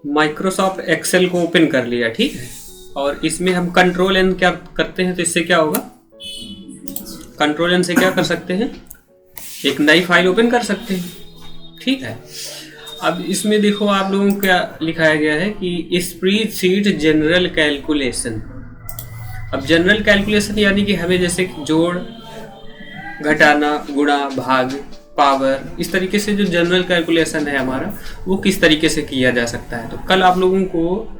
Microsoft Excel को open कर लिया, ठीक है। और इसमें हम कंट्रोल एन क्या करते हैं, तो इससे क्या होगा, कंट्रोल एन से क्या कर सकते हैं, एक नई फाइल ओपन कर सकते हैं, ठीक है। अब इसमें देखो आप लोगों को क्या लिखाया गया है कि स्प्रेडशीट जनरल कैलकुलेशन। अब जनरल कैलकुलेशन यानी कि हमें जैसे जोड़, घटाना, गुणा, भाग, पावर, इस तरीके से जो जनरल कैलकुलेशन है हमारा, वो किस तरीके से किया जा सकता है। तो कल आप लोगों को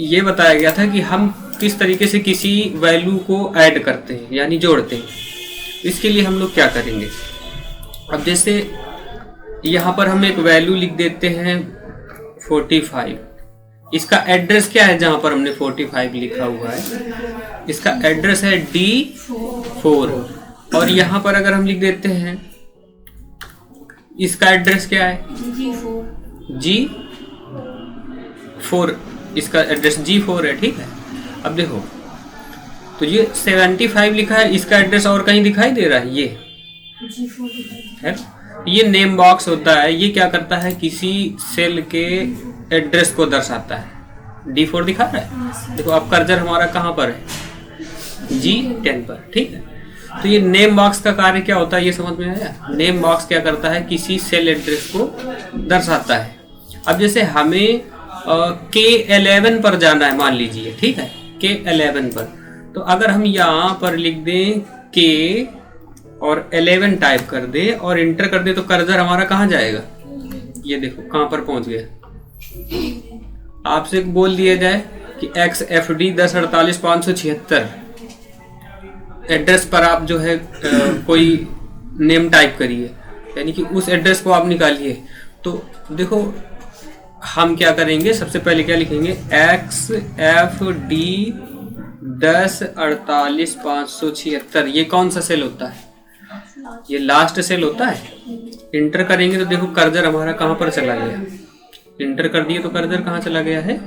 ये बताया गया था कि हम किस तरीके से किसी वैल्यू को ऐड करते हैं यानी जोड़ते हैं। इसके लिए हम लोग क्या करेंगे, अब जैसे यहाँ पर हम एक वैल्यू लिख देते हैं 45। इसका एड्रेस क्या है, जहाँ पर हमने 45 लिखा हुआ है, इसका एड्रेस है D4। और यहाँ पर अगर हम लिख देते हैं, इसका एड्रेस क्या है, G4, इसका एड्रेस G4 है, ठीक है। अब देखो तो ये 75 लिखा है, इसका एड्रेस और कहीं दिखाई दे रहा है, ये है, ये नेम बॉक्स होता है। ये क्या करता है, किसी सेल के एड्रेस को दर्शाता है। D4 दिखा रहा है, देखो अब कर्सर हमारा कहाँ पर है, G10 पर, ठीक है। तो ये नेम बॉक्स का कार्य क्या होता है, ये समझ में आया। नेम बॉक्स क्या करता है, किसी सेल एड्रेस को दर्शाता है। अब जैसे हमें K11 पर जाना है, मान लीजिए, ठीक है, K11 पर, तो अगर हम यहाँ पर लिख दें K और 11 टाइप कर दे और इंटर कर दे, तो कर्सर हमारा कहाँ जाएगा, ये देखो कहाँ पर पहुंच गया। आपसे बोल दिया जाए कि XFD 1048,576 एड्रेस पर आप जो है कोई नेम टाइप करिए, यानी कि उस एड्रेस को आप निकालिए। तो देखो हम क्या करेंगे, सबसे पहले क्या लिखेंगे, XFD 1048,576। ये कौन सा सेल होता है, ये लास्ट सेल होता है। इंटर करेंगे तो देखो कर्सर हमारा कहाँ पर चला गया, इंटर कर दिए तो कर्सर कहाँ चला गया है,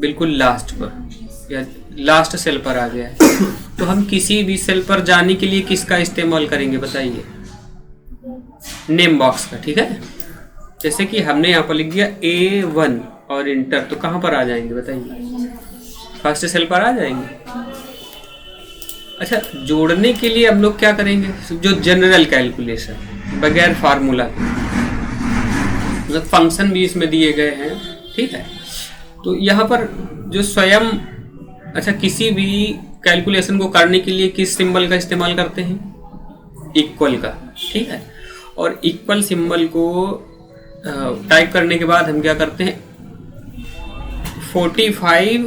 बिल्कुल लास्ट पर या लास्ट सेल पर आ गया है। तो हम किसी भी सेल पर जाने के लिए किसका इस्तेमाल करेंगे बताइए, नेम बॉक्स का, ठीक है। जैसे कि हमने यहाँ पर लिख दिया A1 और इंटर, तो कहाँ पर आ जाएंगे बताइए, फर्स्ट सेल पर आ जाएंगे। अच्छा, जोड़ने के लिए हम लोग क्या करेंगे, जो जनरल कैलकुलेशन बगैर फार्मूला, मतलब फंक्शन भी इसमें दिए गए हैं, ठीक है। तो यहाँ पर जो स्वयं, अच्छा, किसी भी कैलकुलेशन को करने के लिए किस सिंबल का इस्तेमाल करते हैं, इक्वल का, ठीक है। और इक्वल सिंबल को टाइप करने के बाद हम क्या करते हैं, 45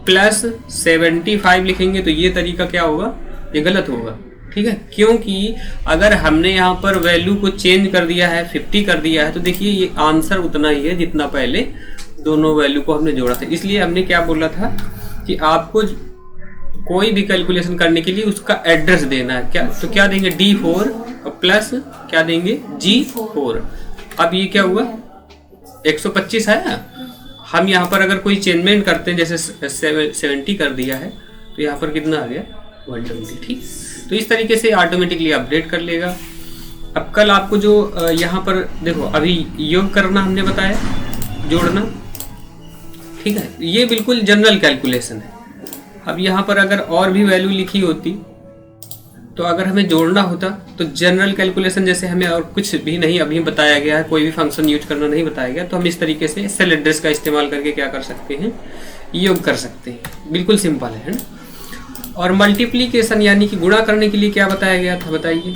प्लस 75 लिखेंगे। तो ये तरीका क्या होगा, ये गलत होगा, ठीक है। क्योंकि अगर हमने यहाँ पर वैल्यू को चेंज कर दिया है, 50 कर दिया है, तो देखिए ये आंसर उतना ही है जितना पहले दोनों वैल्यू को हमने जोड़ा था। इसलिए हमने क्या बोला था कि आपको कोई भी कैलकुलेशन करने के लिए उसका एड्रेस देना है, क्या, तो क्या देंगे, D4 और प्लस क्या देंगे, G4। अब ये क्या हुआ, 125 है। हम यहाँ पर अगर कोई चेंजमेंट करते हैं, जैसे 70 कर दिया है, तो यहाँ पर कितना आ गया, 120, ठीक। तो इस तरीके से ऑटोमेटिकली अपडेट कर लेगा। अब कल आपको जो यहाँ पर देखो, अभी योग करना हमने बताया, जोड़ना, ठीक है, ये बिल्कुल जनरल कैलकुलेशन है। अब यहाँ पर अगर और भी वैल्यू लिखी होती, तो अगर हमें जोड़ना होता, तो जनरल कैलकुलेशन जैसे हमें और कुछ भी नहीं अभी बताया गया है, कोई भी फंक्शन यूज करना नहीं बताया गया, तो हम इस तरीके से सेल एड्रेस का इस्तेमाल करके क्या कर सकते हैं, योग कर सकते हैं। बिल्कुल सिंपल है ना। और मल्टीप्लीकेशन यानी कि गुणा करने के लिए क्या बताया गया था बताइए,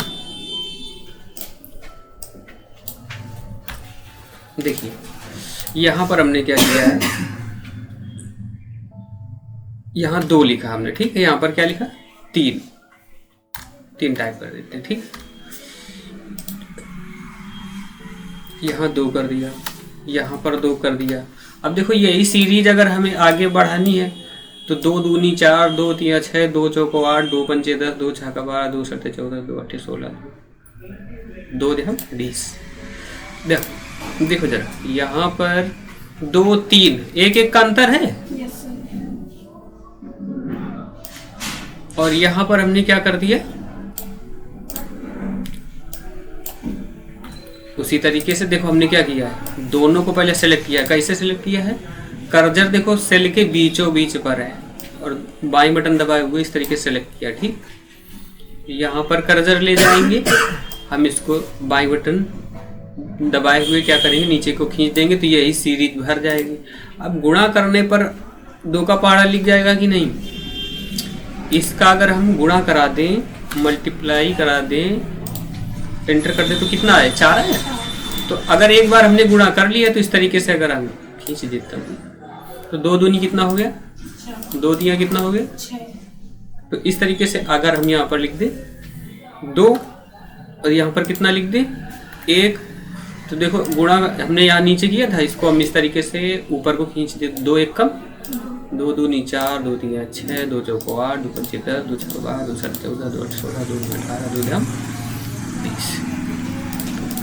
देखिए यहाँ पर हमने क्या किया है, यहाँ 2 लिखा हमने, ठीक है। यहाँ पर क्या लिखा, 3 टाइप कर देते हैं, ठीक। यहाँ 2 कर दिया, यहाँ पर 2 कर दिया। अब देखो यही सीरीज अगर हमें आगे बढ़ानी है, तो 2 दूनी 4, 2 3 6, 2 चौको 8, 2 पंचे 10, 2 छक्का 12, 2 सत्ते 14, 2 अट्ठे 16, 2 देखो 20। देखो जरा यहाँ पर 2 3 1 का अंतर है। और यहाँ पर हमने क्या कर दिया, उसी तरीके से देखो हमने क्या किया है, दोनों को पहले सेलेक्ट किया है। कैसे सेलेक्ट किया है, कर्सर देखो सेल के बीचों बीच पर है और बाएं बटन दबाए हुए इस तरीके से सेलेक्ट किया। ठीक, यहाँ पर कर्सर ले जाएंगे, हम इसको बाएं बटन दबाए हुए क्या करेंगे, नीचे को खींच देंगे तो यही सीरीज भर जाएगी। अब गुणा करने पर 2 का पहाड़ा लिख जाएगा कि नहीं, इसका अगर हम गुणा करा दें, मल्टीप्लाई करा दें, एंटर कर दें तो कितना है, 4 है। तो अगर एक बार हमने गुणा कर लिया तो इस तरीके से अगर हम खींच देता हूँ तो 2 दूनी कितना हो गया, 2 दिया कितना हो गया 6। तो इस तरीके से अगर हम यहाँ पर लिख दें 2 और यहाँ पर कितना लिख दें 1, तो देखो गुणा हमने यहाँ नीचे किया था, इसको हम इस तरीके से ऊपर को खींच दे। 2 1 कम, 2 दूनी 4, 2 3 6, 2 चौको 8, 2 5 10, 2 6 12, 2 7 14, 2 8 16, 2 9 18, 2 9 20।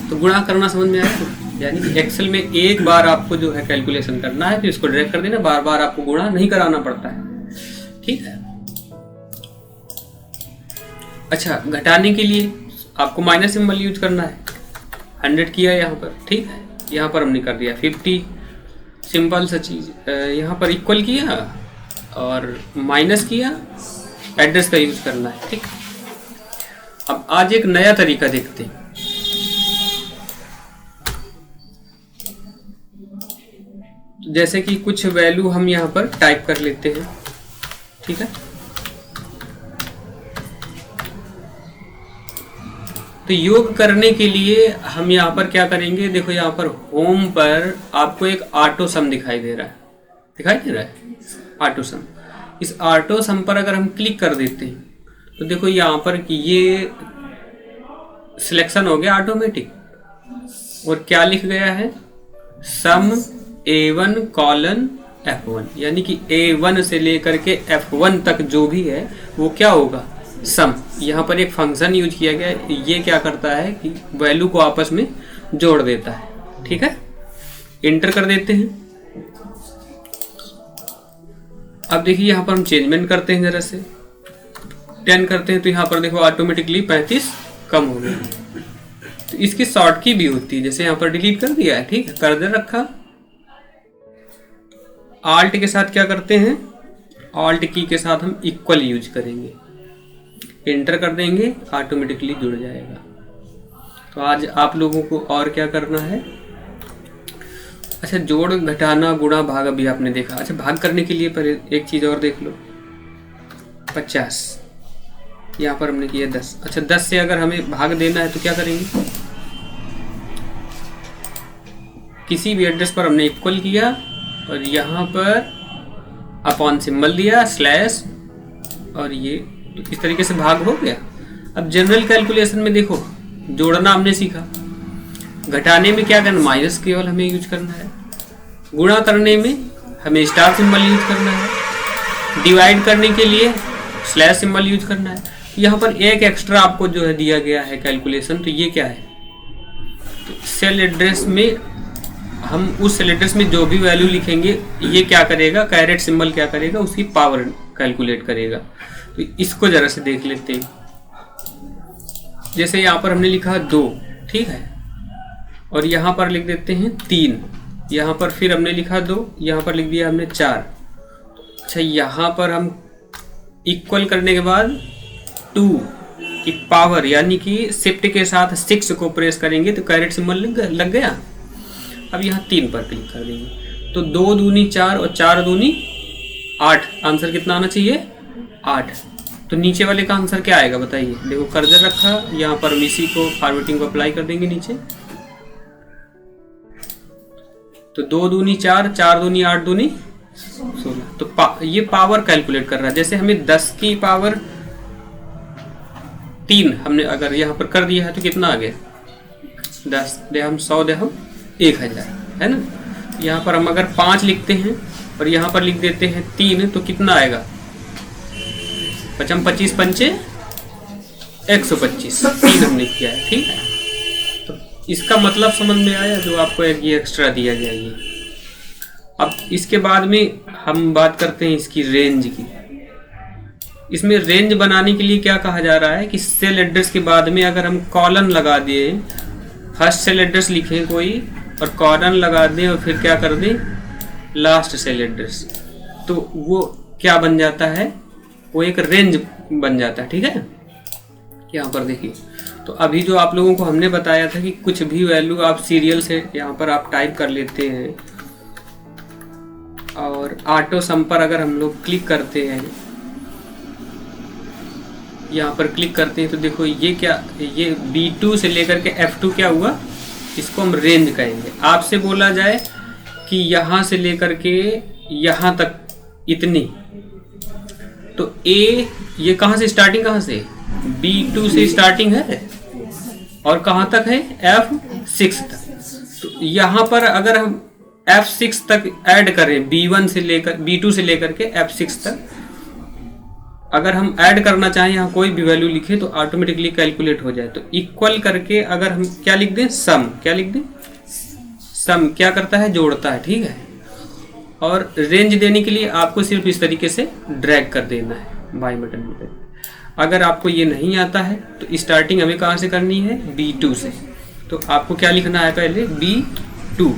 तो गुणा करना समझ में आया। यानी कि एक्सेल में एक बार आपको जो है कैलकुलेशन करना है तो इसको ड्रैग कर देना, बार बार आपको गुणा नहीं कराना पड़ता है। ठीक है। अच्छा, घटाने के लिए आपको माइनस सिंबल यूज करना है। 100 किया यहाँ पर, ठीक है, यहाँ पर हमने कर दिया 50, सिंपल सा चीज। यहाँ पर इक्वल किया और माइनस किया, एड्रेस का यूज करना है। ठीक, अब आज एक नया तरीका देखते हैं। जैसे कि कुछ वैल्यू हम यहाँ पर टाइप कर लेते हैं। ठीक है, तो योग करने के लिए हम यहाँ पर क्या करेंगे, देखो यहाँ पर होम पर आपको एक ऑटो सम दिखाई दे रहा है, दिखाई दे रहा है ऑटो सम। इस ऑटो सम पर अगर हम क्लिक कर देते हैं तो देखो यहाँ पर कि ये सिलेक्शन हो गया ऑटोमेटिक, और क्या लिख गया है, सम A1 कॉलन F1, यानी कि A1 से लेकर के F1 तक जो भी है वो क्या होगा, सम। यहाँ पर एक फंक्शन यूज किया गया है, ये क्या करता है कि वैल्यू को आपस में जोड़ देता है। ठीक है, इंटर कर देते हैं। अब देखिए यहाँ पर हम चेंजमेंट करते हैं, जरा से 10 करते हैं तो यहाँ पर देखो ऑटोमेटिकली 35 कम हो गया। तो इसकी शॉर्ट की भी होती है, जैसे यहाँ पर डिलीट कर दिया है, ठीक है, कर्सर रखा, आल्ट के साथ क्या करते हैं, आल्ट की के साथ हम इक्वल यूज करेंगे, एंटर कर देंगे, ऑटोमेटिकली जुड़ जाएगा। तो आज आप लोगों को और क्या करना है, अच्छा जोड़ घटाना गुणा भाग अभी आपने देखा। अच्छा, भाग करने के लिए पहले एक चीज और देख लो, 50 यहाँ पर हमने किया 10। अच्छा, 10 से अगर हमें भाग देना है तो क्या करेंगे, किसी भी एड्रेस पर हमने इक्वल किया और यहाँ पर अपॉन सिंबल दिया, स्लैश, और ये तो इस तरीके से भाग हो गया। अब जनरल कैलकुलेशन में देखो जोड़ना हमने सीखा, घटाने में क्या करना, माइनस केवल हमें यूज करना है, गुणा करने में हमें स्टार सिंबल यूज करना है, डिवाइड करने के लिए स्लैश सिंबल यूज करना है। यहाँ पर एक एक्स्ट्रा आपको जो है दिया गया है कैलकुलेशन, तो ये क्या है, तो सेल एड्रेस में हम उस सेल एड्रेस में जो भी वैल्यू लिखेंगे ये क्या करेगा, कैरेट सिंबल क्या करेगा, उसकी पावर कैलकुलेट करेगा। तो इसको जरा से देख लेते हैं। जैसे यहाँ पर हमने लिखा 2, ठीक है, और यहाँ पर लिख देते हैं 3, यहाँ पर फिर हमने लिखा 2, यहाँ पर लिख दिया हमने 4। अच्छा, यहाँ पर हम इक्वल करने के बाद 2 की पावर यानी कि शिफ्ट के साथ 6 को प्रेस करेंगे तो कैरेट सिंबल लग गया। अब यहाँ 3 पर क्लिक कर देंगे तो 2 दूनी 4 और 4 दूनी 8, आंसर कितना आना चाहिए, 8। तो नीचे वाले का आंसर क्या आएगा बताइए। देखो कर्सर रखा, यहाँ पर इसी को फॉर्मेटिंग को अप्लाई कर देंगे नीचे, तो 2 दूनी 4, 4 दूनी 8, दूनी 16। तो ये पावर कैलकुलेट कर रहा है। जैसे हमें 10 की पावर 3 हमने अगर यहाँ पर कर दिया है तो कितना आ गया, 10 दे हम 100 दे हम 1000, है ना। यहाँ पर हम अगर 5 लिखते हैं और यहाँ पर लिख देते हैं 3 तो कितना आएगा, 25 पंचे 125, 3 हमने किया है, ठीक है। तो इसका मतलब समझ में आया, जो आपको एक ये एक्स्ट्रा दिया गया ये। अब इसके बाद में हम बात करते हैं इसकी रेंज की। इसमें रेंज बनाने के लिए क्या कहा जा रहा है कि सेल एड्रेस के बाद में अगर हम कॉलन लगा दिए फर्स्ट सेल एड्रेस लिखें कोई और कॉलन लगा दें और फिर क्या कर दें लास्ट सेल एड्रेस, तो वो क्या बन जाता है, वो एक रेंज बन जाता है। ठीक है, यहाँ पर देखिए, तो अभी जो आप लोगों को हमने बताया था कि कुछ भी वैल्यू आप सीरियल से यहाँ पर आप टाइप कर लेते हैं और ऑटो सम पर अगर हम लोग क्लिक करते हैं, यहाँ पर क्लिक करते हैं, तो देखो ये क्या, ये B2 से लेकर के F2 क्या हुआ, इसको हम रेंज कहेंगे। आपसे बोला जाए कि यहाँ से लेकर के यहाँ तक इतनी, तो A ये कहाँ से स्टार्टिंग, कहाँ से B2 से स्टार्टिंग है और कहाँ तक है F6 तक। तो यहाँ पर अगर हम F6 तक ऐड करें, B1 से लेकर B2 से लेकर के F6 तक अगर हम ऐड करना चाहें, यहाँ कोई भी वैल्यू लिखे तो ऑटोमेटिकली कैलकुलेट हो जाए। तो इक्वल करके अगर हम क्या लिख दें, सम, क्या लिख दें, सम क्या करता है, जोड़ता है। ठीक है, और रेंज देने के लिए आपको सिर्फ इस तरीके से ड्रैग कर देना है बाई बटन में। अगर आपको ये नहीं आता है तो स्टार्टिंग हमें कहाँ से करनी है, B2 से, तो आपको क्या लिखना है, पहले B2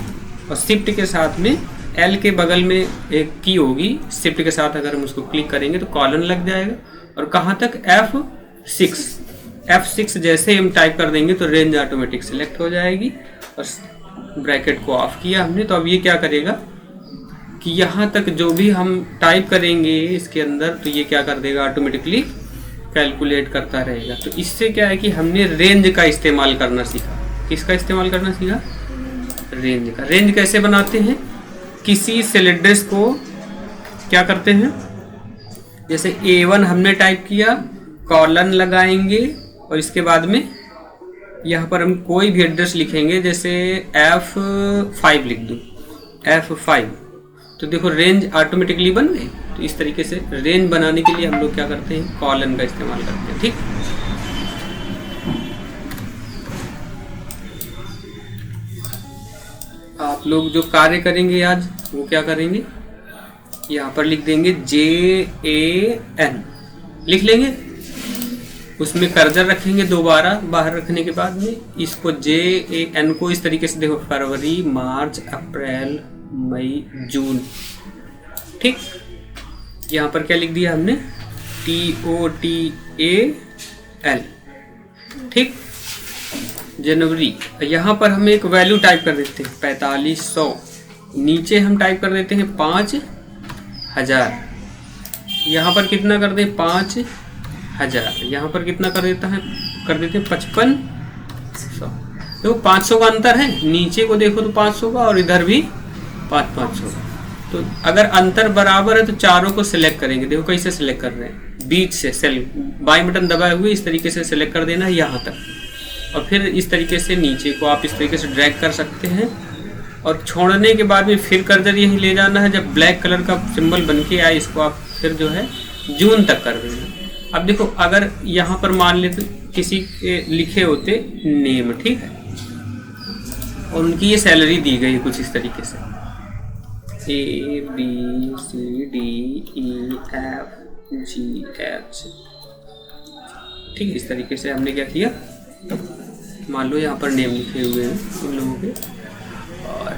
और शिफ्ट के साथ में L के बगल में एक की होगी, शिफ्ट के साथ अगर हम उसको क्लिक करेंगे तो कॉलन लग जाएगा और कहाँ तक F6 जैसे हम टाइप कर देंगे तो रेंज ऑटोमेटिक सिलेक्ट हो जाएगी। और ब्रैकेट को ऑफ किया हमने, तो अब ये क्या करेगा कि यहाँ तक जो भी हम टाइप करेंगे इसके अंदर, तो ये क्या कर देगा, ऑटोमेटिकली कैलकुलेट करता रहेगा। तो इससे क्या है कि हमने रेंज का इस्तेमाल करना सीखा। किसका इस्तेमाल करना सीखा, रेंज का। रेंज कैसे बनाते हैं, किसी सेल एड्रेस को क्या करते हैं, जैसे A1 हमने टाइप किया, कॉलन लगाएंगे और इसके बाद में यहाँ पर हम कोई भी एड्रेस लिखेंगे, जैसे F5 लिख दूँ, F5, तो देखो रेंज ऑटोमेटिकली बन गई। तो इस तरीके से रेंज बनाने के लिए हम लोग क्या करते हैं, कॉलन का इस्तेमाल करते हैं। ठीक, आप लोग जो कार्य करेंगे आज वो क्या करेंगे, यहाँ पर लिख देंगे JAN, लिख लेंगे, उसमें कर्सर रखेंगे दोबारा बाहर रखने के बाद में इसको JAN को इस तरीके से देखो, फरवरी, मार्च, अप्रैल, मई, जून। ठीक, यहाँ पर क्या लिख दिया हमने, TOTAL। ठीक, जनवरी, यहाँ पर हम एक वैल्यू टाइप कर देते हैं 4500, नीचे हम टाइप कर देते हैं 5000, यहाँ पर कितना कर दें 5000, यहाँ पर कितना कर देता है, कर देते हैं 5500। तो 500 का अंतर है, नीचे को देखो तो 500 का और इधर भी 500 का। तो अगर अंतर बराबर है तो चारों को सिलेक्ट करेंगे। देखो कैसे सिलेक्ट कर रहे हैं, बीच से सेल बाई बटन दबाए हुए इस तरीके से सिलेक्ट कर देना है यहाँ तक, और फिर इस तरीके से नीचे को आप इस तरीके से ड्रैग कर सकते हैं और छोड़ने के बाद में फिर कर्सर यही ले जाना है। जब ब्लैक कलर का सिंबल बन के आए इसको आप फिर जो है जून तक कर देना। अब देखो अगर यहाँ पर मान लेते किसी के लिखे होते नेम, ठीक है, और उनकी ये सैलरी दी गई कुछ इस तरीके से ABCDEFGH, ठीक है, इस तरीके से हमने क्या किया, मान लो यहाँ पर नेम लिखे हुए हैं उन लोगों के। और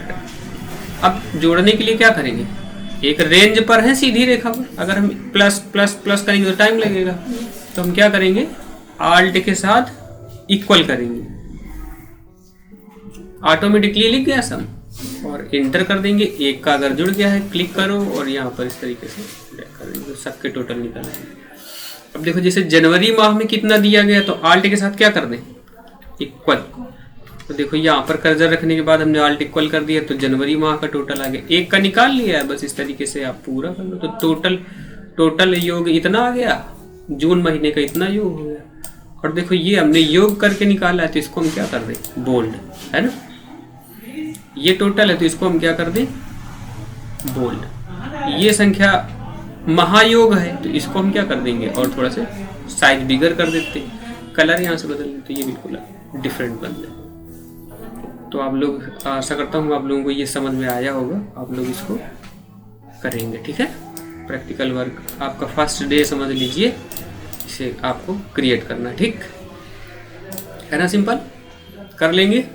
अब जोड़ने के लिए क्या करेंगे, एक रेंज पर है सीधी रेखा पर, अगर हम प्लस प्लस प्लस करेंगे तो टाइम लगेगा, तो हम क्या करेंगे, आल्ट के साथ इक्वल करेंगे, ऑटोमेटिकली लिख गया सम, और इंटर कर देंगे। एक का अगर जुड़ गया है क्लिक करो और यहाँ पर इस तरीके से कर देंगे, सबके टोटल निकल आएंगे। अब देखो जैसे जनवरी माह में कितना दिया गया, तो आल्ट के साथ क्या कर दें, इक्वल। तो देखो यहाँ पर कर्सर रखने के बाद हमने आल्ट इक्वल कर दिया, तो जनवरी माह का टोटल आ गया, एक का निकाल लिया है, बस इस तरीके से आप पूरा कर लो। तो टोटल योग इतना आ गया, जून महीने का इतना योग हो गया। और देखो ये हमने योग करके निकाला है, तो इसको हम क्या कर दें, बोल्ड, है ना, ये टोटल है तो इसको हम क्या कर दें, बोल्ड। ये संख्या महायोग है तो इसको हम क्या कर देंगे, और थोड़ा सा साइज बिगर कर देते हैं, कलर यहाँ से बदल देते, ये बिल्कुल डिफरेंट बन जाए। तो आप लोग, आशा करता हूँ आप लोगों को ये समझ में आया होगा, आप लोग इसको करेंगे। ठीक है, प्रैक्टिकल वर्क आपका फर्स्ट डे समझ लीजिए, इसे आपको क्रिएट करना, ठीक है ना, सिंपल कर लेंगे।